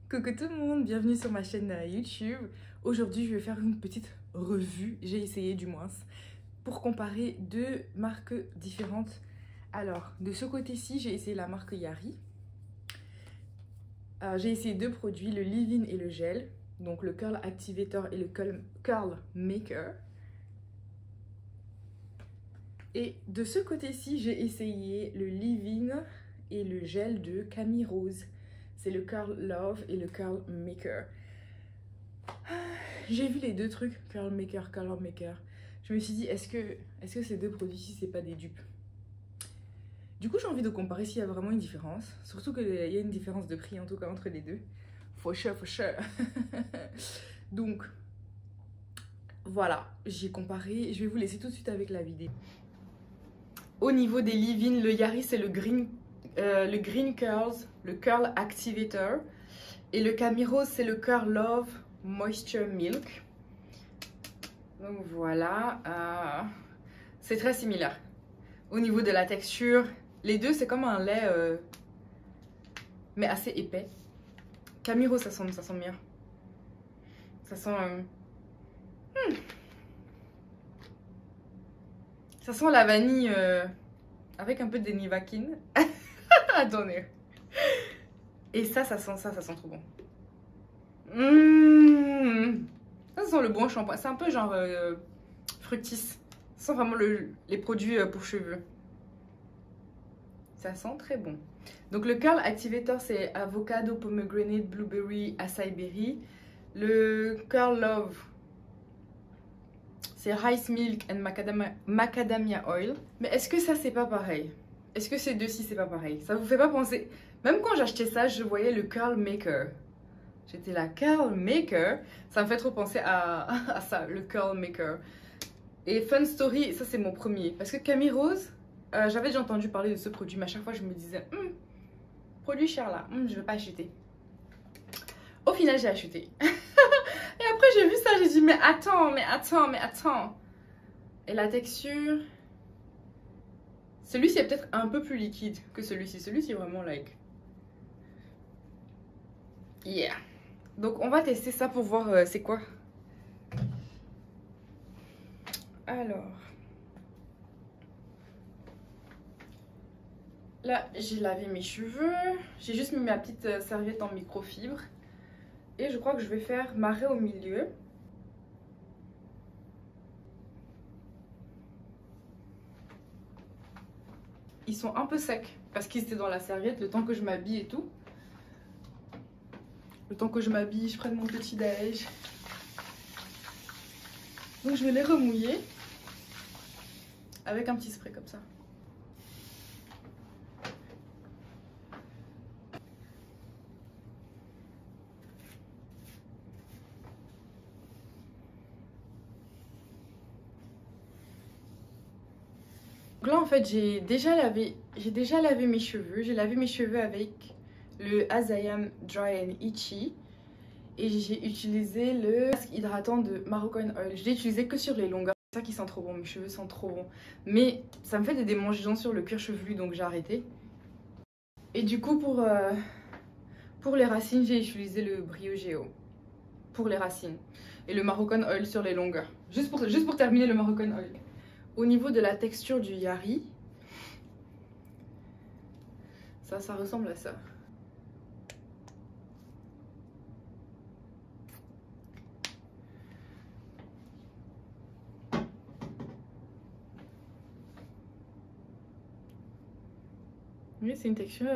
Coucou tout le monde, bienvenue sur ma chaîne YouTube. Aujourd'hui, je vais faire une petite revue, j'ai essayé du moins, pour comparer deux marques différentes. Alors, de ce côté-ci, j'ai essayé la marque Yari. J'ai essayé deux produits, le leave-in et le gel. Donc le Curl Activator et le Curl Maker. Et de ce côté-ci, j'ai essayé le leave-in et le gel de Camille Rose. C'est le Curl Love et le Curl Maker. J'ai vu les deux trucs, Curl Maker, Curl Maker. Je me suis dit, est-ce que ces deux produits-ci, c'est pas des dupes? Du coup, j'ai envie de comparer s'il y a vraiment une différence. Surtout qu'il y a une différence de prix, en tout cas, entre les deux. For sure, for sure. Donc, voilà, j'ai comparé. Je vais vous laisser tout de suite avec la vidéo. Au niveau des leave-in, le Yari, c'est le Green Curls, le Curl Activator. Et le Camille Rose, c'est le Curl Love Moisture Milk. Donc voilà, c'est très similaire. Au niveau de la texture, les deux, c'est comme un lait, mais assez épais. Camille Rose, ça sent mieux. Ça sent... Ça sent la vanille avec un peu de Nivaquine. Attendez. Et ça sent trop bon. Ça sent le bon shampoing. C'est un peu genre fructis. Ça sent vraiment les produits pour cheveux. Ça sent très bon. Donc le Curl Activator, c'est avocado, pomegranate, blueberry, acai berry. Le Curl Love, c'est rice milk and macadamia oil. Mais est-ce que ça, c'est pas pareil? Est-ce que ces deux-ci, c'est pas pareil? Ça vous fait pas penser? Même quand j'achetais ça, je voyais le Curl Maker. J'étais la Curl Maker. Ça me fait trop penser à ça, le Curl Maker. Et fun story, ça c'est mon premier. Parce que Camille Rose, j'avais déjà entendu parler de ce produit, mais à chaque fois je me disais, produit cher là, je vais pas acheter. Au final, j'ai acheté. Et après, j'ai vu ça, j'ai dit, mais attends. Et la texture... Celui-ci est peut-être un peu plus liquide que celui-ci. Celui-ci est vraiment like... Yeah. Donc, on va tester ça pour voir c'est quoi. Alors... Là, j'ai lavé mes cheveux. J'ai juste mis ma petite serviette en microfibre. Et je crois que je vais faire marrer au milieu. Ils sont un peu secs parce qu'ils étaient dans la serviette le temps que je m'habille et tout. Le temps que je m'habille, je prenne mon petit déj. Donc je vais les remouiller avec un petit spray comme ça. Donc là en fait j'ai déjà lavé mes cheveux. J'ai lavé mes cheveux avec le Azayam Dry and Itchy. Et j'ai utilisé le masque hydratant de Moroccan Oil. Je l'ai utilisé que sur les longueurs. C'est ça qui sent trop bon, mes cheveux sentent trop bon. Mais ça me fait des démangeaisons sur le cuir chevelu, donc j'ai arrêté. Et du coup pour les racines, j'ai utilisé le Brio Géo. Pour les racines. Et le Moroccan Oil sur les longueurs. Juste pour terminer le Moroccan Oil. Au niveau de la texture du Yari, ça ressemble à ça. Oui, c'est une texture...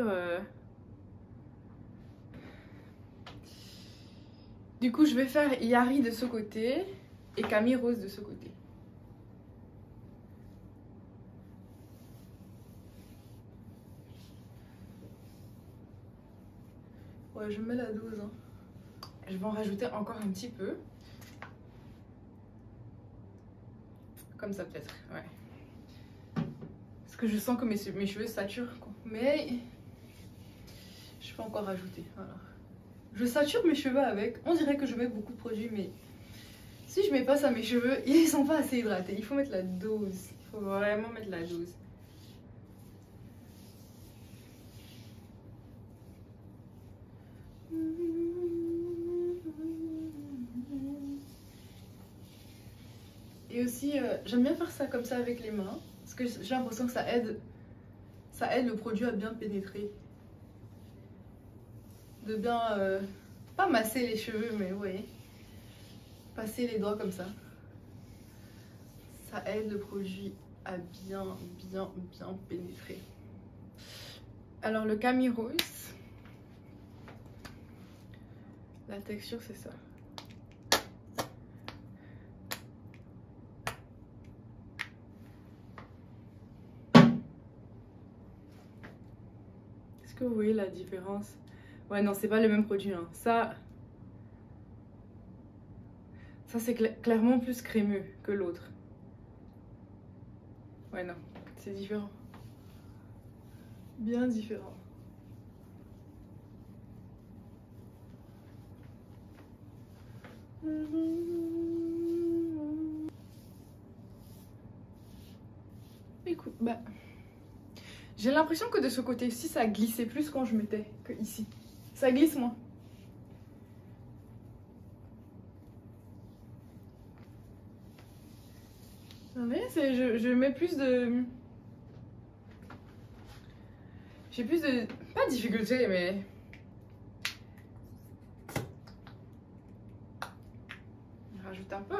Du coup, je vais faire Yari de ce côté et Camille Rose de ce côté. Ouais, je mets la dose. Hein. Je vais en rajouter encore un petit peu. Comme ça peut-être, ouais. Parce que je sens que mes cheveux saturent, quoi. Mais je peux encore rajouter. Voilà. Je sature mes cheveux avec. On dirait que je mets beaucoup de produits, mais si je mets pas ça à mes cheveux, ils sont pas assez hydratés. Il faut mettre la dose. Il faut vraiment mettre la dose. Et aussi, j'aime bien faire ça comme ça avec les mains. Parce que j'ai l'impression que ça aide le produit à bien pénétrer. De bien, pas masser les cheveux, mais vous voyez, passer les doigts comme ça. Ça aide le produit à bien pénétrer. Alors le Camille Rose, la texture c'est ça. Est-ce que vous voyez la différence? Ouais, non, c'est pas le même produit. Hein. Ça c'est clairement plus crémeux que l'autre. Ouais, non, c'est différent. Bien différent. Écoute, bah... J'ai l'impression que de ce côté-ci, ça glissait plus quand je mettais que ici. Ça glisse moins. Vous voyez, je mets plus de... J'ai plus de... Pas de difficulté, mais... Je rajoute un peu.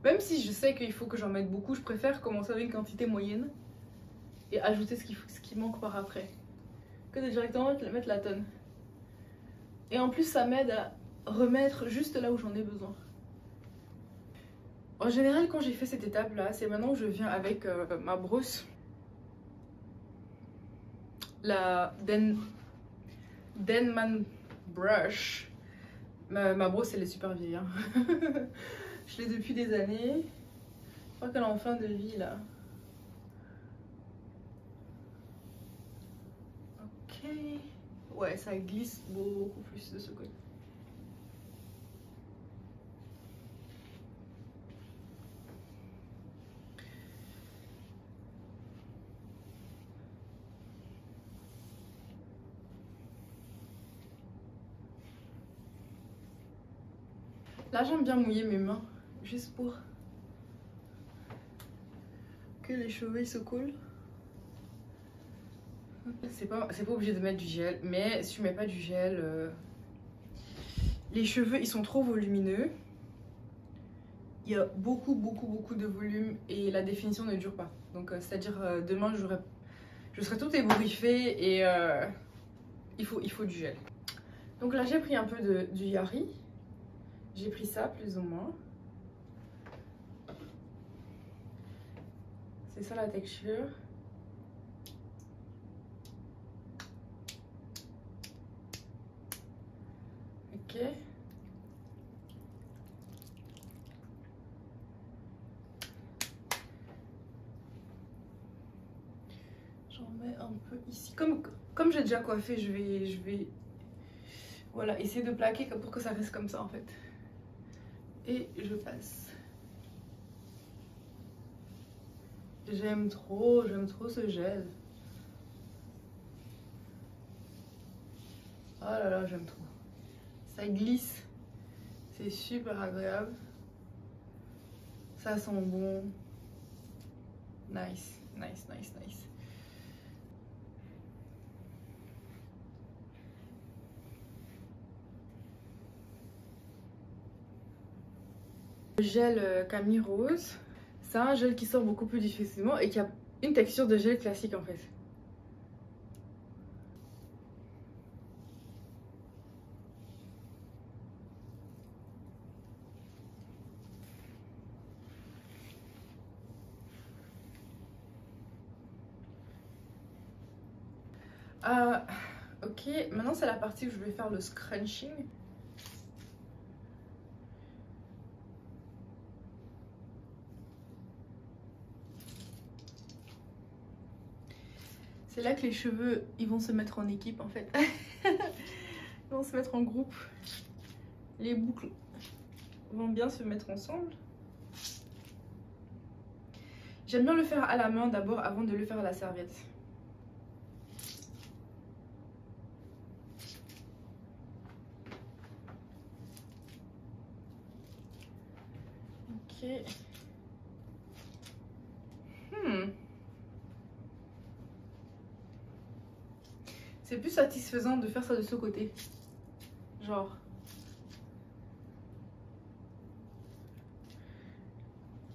Même si je sais qu'il faut que j'en mette beaucoup, je préfère commencer avec une quantité moyenne et ajouter ce qui manque par après. Que de directement mettre la tonne. Et en plus, ça m'aide à remettre juste là où j'en ai besoin. En général, quand j'ai fait cette étape-là, c'est maintenant que je viens avec ma brosse. La Denman Brush. Ma brosse, elle est super vieille. Hein. Je l'ai depuis des années. Je crois qu'elle est en fin de vie là. Ok. Ouais, ça glisse beaucoup plus de ce côté. Là, j'aime bien mouiller mes mains, juste pour que les cheveux se coulent. C'est pas obligé de mettre du gel, mais si tu mets pas du gel, les cheveux ils sont trop volumineux. Il y a beaucoup de volume et la définition ne dure pas. Donc c'est-à-dire demain je serai toute ébouriffée et il faut du gel. Donc là j'ai pris un peu du Yari. J'ai pris ça plus ou moins. C'est ça la texture. Ok. J'en mets un peu ici. Comme j'ai déjà coiffé, je vais voilà, essayer de plaquer pour que ça reste comme ça en fait. Et je passe. J'aime trop ce gel. Oh là là, j'aime trop. Ça glisse. C'est super agréable. Ça sent bon. Nice. Le gel Camille Rose, c'est un gel qui sort beaucoup plus difficilement et qui a une texture de gel classique en fait. Ok, maintenant c'est la partie où je vais faire le scrunching. C'est là que les cheveux, ils vont se mettre en équipe en fait. Ils vont se mettre en groupe. Les boucles vont bien se mettre ensemble. J'aime bien le faire à la main d'abord avant de le faire à la serviette. Ok. C'est plus satisfaisant de faire ça de ce côté. Genre.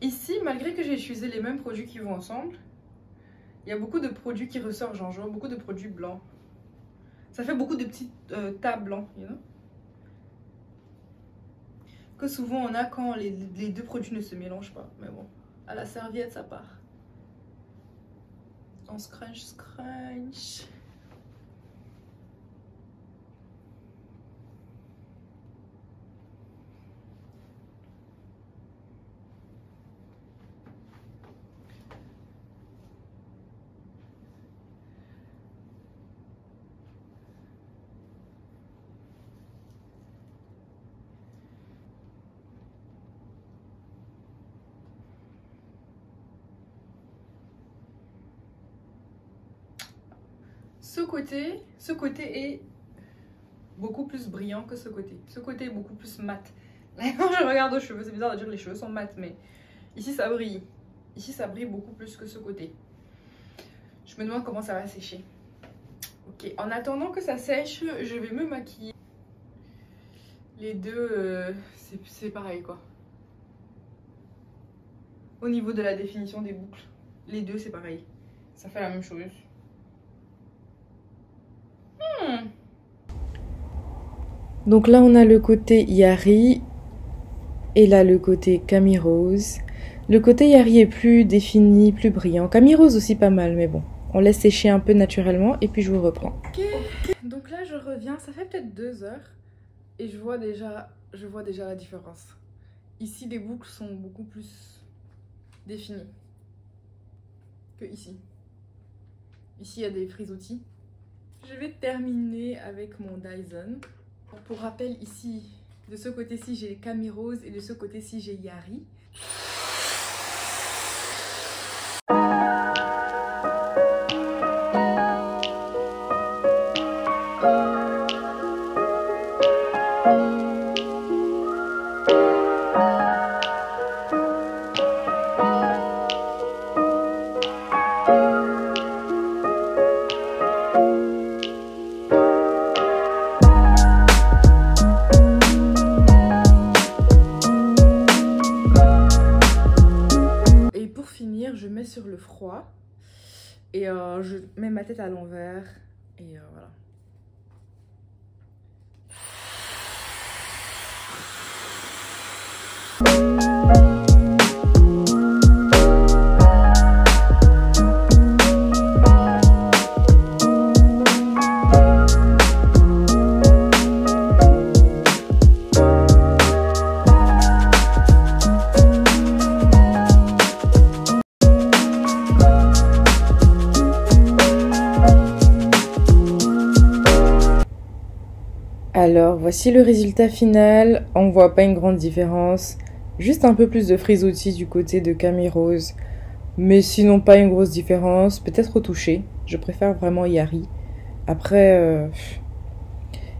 Ici, malgré que j'ai utilisé les mêmes produits qui vont ensemble, il y a beaucoup de produits qui ressortent, genre beaucoup de produits blancs. Ça fait beaucoup de petits tas blancs, you know? Que souvent on a quand les deux produits ne se mélangent pas. Mais bon, à la serviette, ça part. On scrunch, scrunch. Ce côté est beaucoup plus brillant que ce côté. Ce côté est beaucoup plus mat. Quand je regarde aux cheveux, c'est bizarre de dire que les cheveux sont mat, mais ici ça brille. Ici ça brille beaucoup plus que ce côté. Je me demande comment ça va sécher. Ok, en attendant que ça sèche, je vais me maquiller. Les deux, c'est pareil quoi. Au niveau de la définition des boucles, les deux c'est pareil. Ça fait la même chose. Donc là on a le côté Yari et là le côté Camille Rose. Le côté Yari est plus défini, plus brillant. Camille Rose aussi pas mal, mais bon. On laisse sécher un peu naturellement et puis je vous reprends. Ok, donc là je reviens, ça fait peut-être 2 heures et je vois déjà la différence. Ici les boucles sont beaucoup plus définies que ici. Ici il y a des frisottis. Je vais terminer avec mon Dyson. Pour rappel, ici, de ce côté-ci j'ai Camille Rose et de ce côté-ci j'ai Yari. Je mets sur le froid et je mets ma tête à l'envers et voilà. Alors voici le résultat final, on voit pas une grande différence, juste un peu plus de frisottis du côté de Camille Rose, mais sinon pas une grosse différence, peut-être au toucher, je préfère vraiment Yari. Après,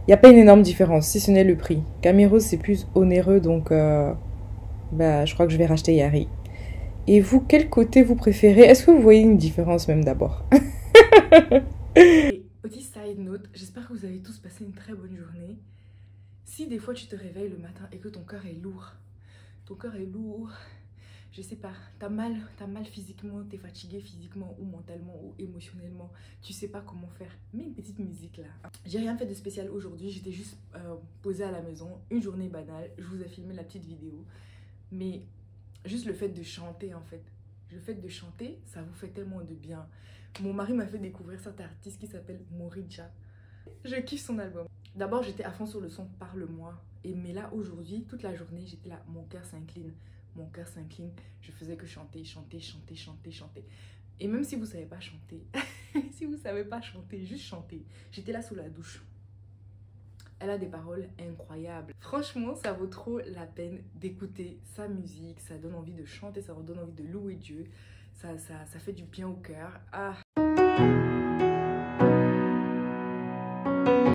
y a pas une énorme différence, si ce n'est le prix. Camille Rose c'est plus onéreux donc je crois que je vais racheter Yari. Et vous, quel côté vous préférez? Est-ce que vous voyez une différence même d'abord? Petit side note, j'espère que vous avez tous passé une très bonne journée. Si des fois tu te réveilles le matin et que ton cœur est lourd, je sais pas, t'as mal physiquement, t'es fatigué physiquement ou mentalement ou émotionnellement, tu sais pas comment faire, mets une petite musique là. J'ai rien fait de spécial aujourd'hui, j'étais juste posée à la maison, une journée banale, je vous ai filmé la petite vidéo, mais juste le fait de chanter en fait, le fait de chanter, ça vous fait tellement de bien. Mon mari m'a fait découvrir cet artiste qui s'appelle Morija. Je kiffe son album. D'abord, j'étais à fond sur le son Parle-moi. Mais là, aujourd'hui, toute la journée, j'étais là, mon cœur s'incline. Mon cœur s'incline. Je faisais que chanter. Et même si vous savez pas chanter, si vous savez pas chanter, juste chanter. J'étais là sous la douche. Elle a des paroles incroyables. Franchement, ça vaut trop la peine d'écouter sa musique. Ça donne envie de chanter, ça donne envie de louer Dieu. Ça fait du bien au cœur. Ah.